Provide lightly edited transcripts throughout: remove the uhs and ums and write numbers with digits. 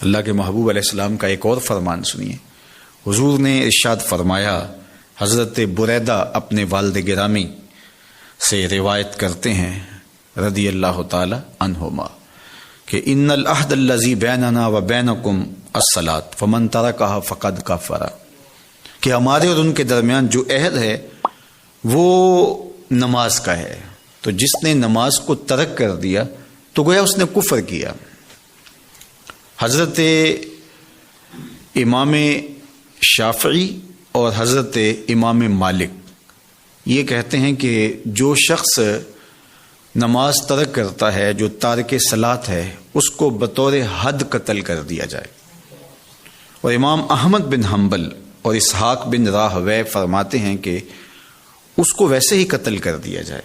اللہ کے محبوب علیہ السلام کا ایک اور فرمان سنیے. حضور نے ارشاد فرمایا، حضرت بریدہ اپنے والد گرامی سے روایت کرتے ہیں رضی اللہ تعالی عنہما کہ ان العہد الذی بیننا و بینکم الصلاۃ فمن ترکها فقد کفر، کہ ہمارے اور ان کے درمیان جو عہد ہے وہ نماز کا ہے، تو جس نے نماز کو ترک کر دیا تو گویا اس نے کفر کیا. حضرت امام شافعی اور حضرت امام مالک یہ کہتے ہیں کہ جو شخص نماز ترک کرتا ہے، جو تارک صلاۃ ہے، اس کو بطور حد قتل کر دیا جائے. اور امام احمد بن حنبل اور اسحاق بن راہویہ فرماتے ہیں کہ اس کو ویسے ہی قتل کر دیا جائے،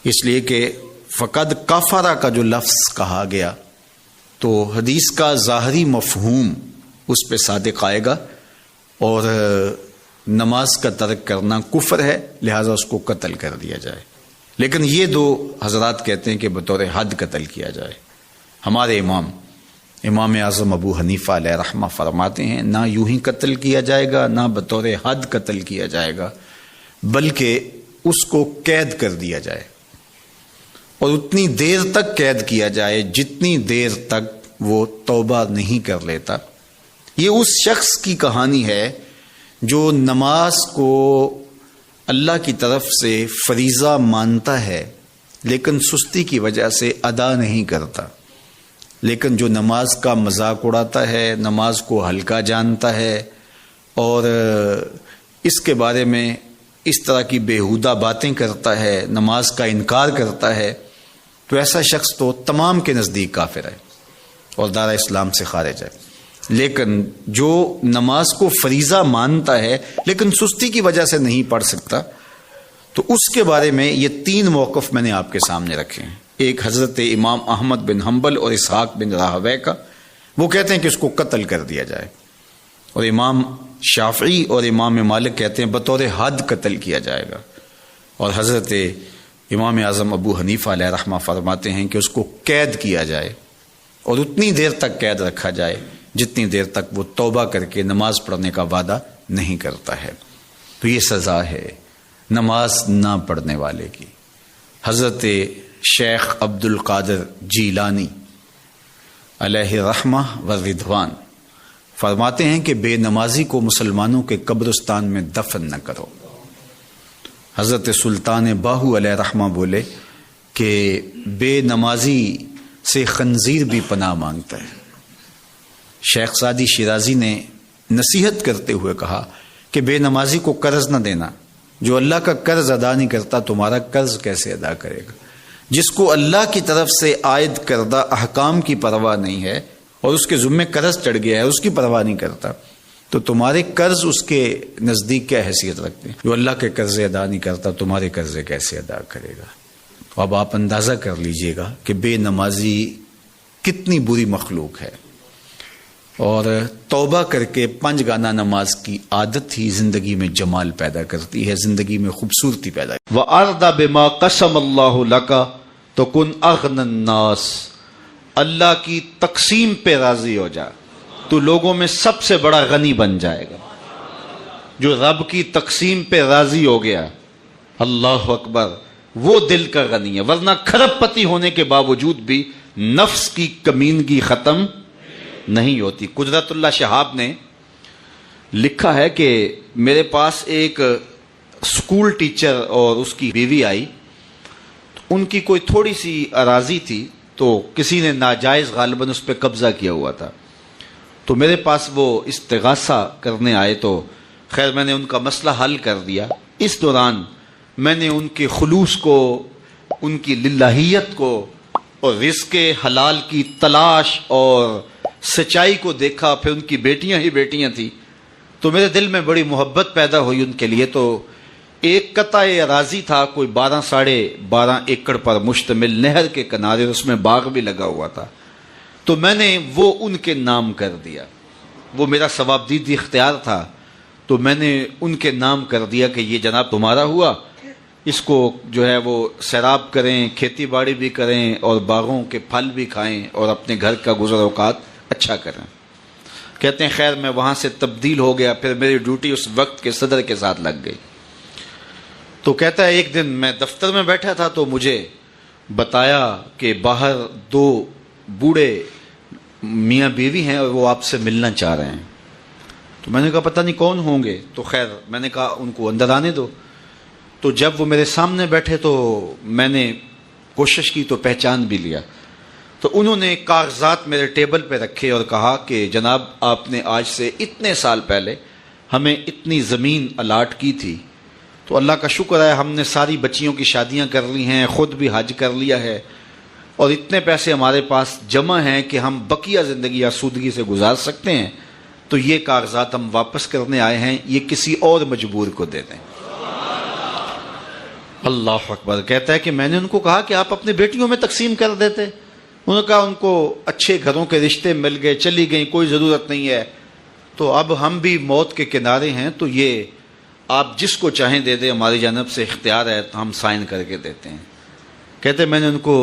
اس لیے کہ فقد کافرہ کا جو لفظ کہا گیا تو حدیث کا ظاہری مفہوم اس پہ صادق آئے گا، اور نماز کا ترک کرنا کفر ہے، لہذا اس کو قتل کر دیا جائے. لیکن یہ دو حضرات کہتے ہیں کہ بطور حد قتل کیا جائے. ہمارے امام اعظم ابو حنیفہ علیہ رحمہ فرماتے ہیں نہ یوں ہی قتل کیا جائے گا، نہ بطور حد قتل کیا جائے گا، بلکہ اس کو قید کر دیا جائے، اور اتنی دیر تک قید کیا جائے جتنی دیر تک وہ توبہ نہیں کر لیتا. یہ اس شخص کی کہانی ہے جو نماز کو اللہ کی طرف سے فریضہ مانتا ہے لیکن سستی کی وجہ سے ادا نہیں کرتا، لیکن جو نماز کا مذاق اڑاتا ہے، نماز کو ہلکا جانتا ہے اور اس کے بارے میں اس طرح کی بیہودہ باتیں کرتا ہے، نماز کا انکار کرتا ہے، تو ایسا شخص تو تمام کے نزدیک کافر ہے اور دارا اسلام سے خارج ہے. لیکن جو نماز کو فریضہ مانتا ہے لیکن سستی کی وجہ سے نہیں پڑھ سکتا، تو اس کے بارے میں یہ تین موقف میں نے آپ کے سامنے رکھے ہیں. ایک حضرت امام احمد بن حنبل اور اسحاق بن راہویہ کا، وہ کہتے ہیں کہ اس کو قتل کر دیا جائے، اور امام شافعی اور امام مالک کہتے ہیں بطور حد قتل کیا جائے گا، اور حضرت امام اعظم ابو حنیفہ علیہ رحمہ فرماتے ہیں کہ اس کو قید کیا جائے اور اتنی دیر تک قید رکھا جائے جتنی دیر تک وہ توبہ کر کے نماز پڑھنے کا وعدہ نہیں کرتا ہے. تو یہ سزا ہے نماز نہ پڑھنے والے کی. حضرت شیخ عبد القادر جیلانی علیہ رحمہ و رضوان فرماتے ہیں کہ بے نمازی کو مسلمانوں کے قبرستان میں دفن نہ کرو. حضرت سلطان باہو علیہ رحمہ بولے کہ بے نمازی سے خنزیر بھی پناہ مانگتا ہے. شیخ سعدی شیرازی نے نصیحت کرتے ہوئے کہا کہ بے نمازی کو قرض نہ دینا، جو اللہ کا قرض ادا نہیں کرتا تمہارا قرض کیسے ادا کرے گا؟ جس کو اللہ کی طرف سے عائد کردہ احکام کی پرواہ نہیں ہے اور اس کے ذمے قرض چڑھ گیا ہے، اس کی پرواہ نہیں کرتا، تو تمہارے قرض اس کے نزدیک کیا حیثیت رکھتے ہیں؟ جو اللہ کے قرض ادا نہیں کرتا تمہارے قرض کیسے ادا کرے گا؟ تو اب آپ اندازہ کر لیجئے گا کہ بے نمازی کتنی بری مخلوق ہے، اور توبہ کر کے 5 گانا نماز کی عادت ہی زندگی میں جمال پیدا کرتی ہے، زندگی میں خوبصورتی پیدا کرتی ہے. وَأَرْضَ بِمَا قَسَمَ اللَّهُ لَكَ تَكُنْ أَغْنَى النَّاسِ، اللہ کی تقسیم پہ راضی ہو جا تو لوگوں میں سب سے بڑا غنی بن جائے گا. جو رب کی تقسیم پہ راضی ہو گیا، اللہ اکبر، وہ دل کا غنی ہے. ورنہ کھرب پتی ہونے کے باوجود بھی نفس کی کمینگی ختم نہیں ہوتی. قدرت اللہ شہاب نے لکھا ہے کہ میرے پاس ایک اسکول ٹیچر اور اس کی بیوی آئی، ان کی کوئی تھوڑی سی اراضی تھی تو کسی نے ناجائز غالباً اس پہ قبضہ کیا ہوا تھا، تو میرے پاس وہ استغاثہ کرنے آئے، تو خیر میں نے ان کا مسئلہ حل کر دیا. اس دوران میں نے ان کے خلوص کو، ان کی للہیت کو اور رزق حلال کی تلاش اور سچائی کو دیکھا. پھر ان کی بیٹیاں ہی بیٹیاں تھیں تو میرے دل میں بڑی محبت پیدا ہوئی ان کے لیے. تو ایک قطع اراضی تھا کوئی 12.5 ایکڑ پر مشتمل، نہر کے کنارے، اس میں باغ بھی لگا ہوا تھا. تو میں نے وہ ان کے نام کر دیا، وہ میرا ثوابدیدی اختیار تھا، تو میں نے ان کے نام کر دیا کہ یہ جناب تمہارا ہوا، اس کو جو ہے وہ سیراب کریں، کھیتی باڑی بھی کریں اور باغوں کے پھل بھی کھائیں اور اپنے گھر کا گزر اوقات اچھا کریں. کہتے ہیں خیر میں وہاں سے تبدیل ہو گیا, پھر میری ڈیوٹی اس وقت کے صدر کے ساتھ لگ گئی. تو کہتا ہے ایک دن میں دفتر میں بیٹھا تھا تو مجھے بتایا کہ باہر 2 بوڑھے میاں بیوی ہیں اور وہ آپ سے ملنا چاہ رہے ہیں. تو میں نے کہا پتہ نہیں کون ہوں گے, تو خیر میں نے کہا ان کو اندر آنے دو. تو جب وہ میرے سامنے بیٹھے تو میں نے کوشش کی تو پہچان بھی لیا. تو انہوں نے کاغذات میرے ٹیبل پہ رکھے اور کہا کہ جناب آپ نے آج سے اتنے سال پہلے ہمیں اتنی زمین الاٹ کی تھی, تو اللہ کا شکر ہے ہم نے ساری بچیوں کی شادیاں کر لی ہیں, خود بھی حج کر لیا ہے, اور اتنے پیسے ہمارے پاس جمع ہیں کہ ہم بقیہ زندگی آسودگی سے گزار سکتے ہیں. تو یہ کاغذات ہم واپس کرنے آئے ہیں, یہ کسی اور مجبور کو دے دیں. اللہ اکبر. کہتا ہے کہ میں نے ان کو کہا کہ آپ اپنے بیٹیوں میں تقسیم کر دیتے. انہوں نے کہا ان کو اچھے گھروں کے رشتے مل گئے, چلی گئیں, کوئی ضرورت نہیں ہے. تو اب ہم بھی موت کے کنارے ہیں, تو یہ آپ جس کو چاہیں دے دیں, ہماری جانب سے اختیار ہے, تو ہم سائن کر کے دیتے ہیں. کہتے میں نے ان کو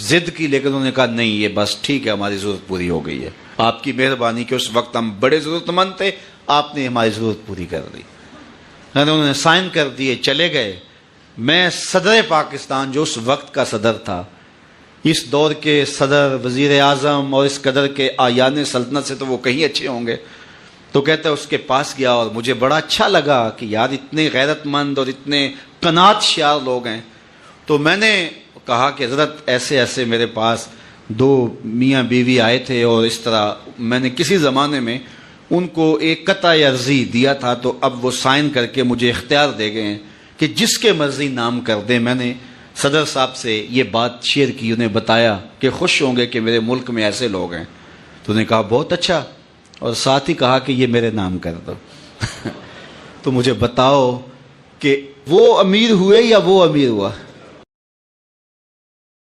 ضد کی, لیکن انہوں نے کہا نہیں یہ بس ٹھیک ہے, ہماری ضرورت پوری ہو گئی ہے, آپ کی مہربانی کہ اس وقت ہم بڑے ضرورت مند تھے, آپ نے ہماری ضرورت پوری کر دی. انہوں نے سائن کر دیے, چلے گئے. میں صدر پاکستان جو اس وقت کا صدر تھا, اس دور کے صدر, وزیر اعظم اور اس قدر کے آیان سلطنت سے تو وہ کہیں اچھے ہوں گے. تو کہتا ہے اس کے پاس گیا اور مجھے بڑا اچھا لگا کہ یار اتنے غیرت مند اور اتنے قناعت شیار لوگ ہیں. تو میں نے کہا کہ حضرت ایسے ایسے میرے پاس 2 میاں بیوی آئے تھے, اور اس طرح میں نے کسی زمانے میں ان کو ایک قطع عرضی دیا تھا, تو اب وہ سائن کر کے مجھے اختیار دے گئے ہیں کہ جس کے مرضی نام کر دیں. میں نے صدر صاحب سے یہ بات شیئر کی, انہیں بتایا کہ خوش ہوں گے کہ میرے ملک میں ایسے لوگ ہیں. تو انہوں نے کہا بہت اچھا, اور ساتھ ہی کہا کہ یہ میرے نام کر دو. تو مجھے بتاؤ کہ وہ امیر ہوئے یا وہ امیر ہوا؟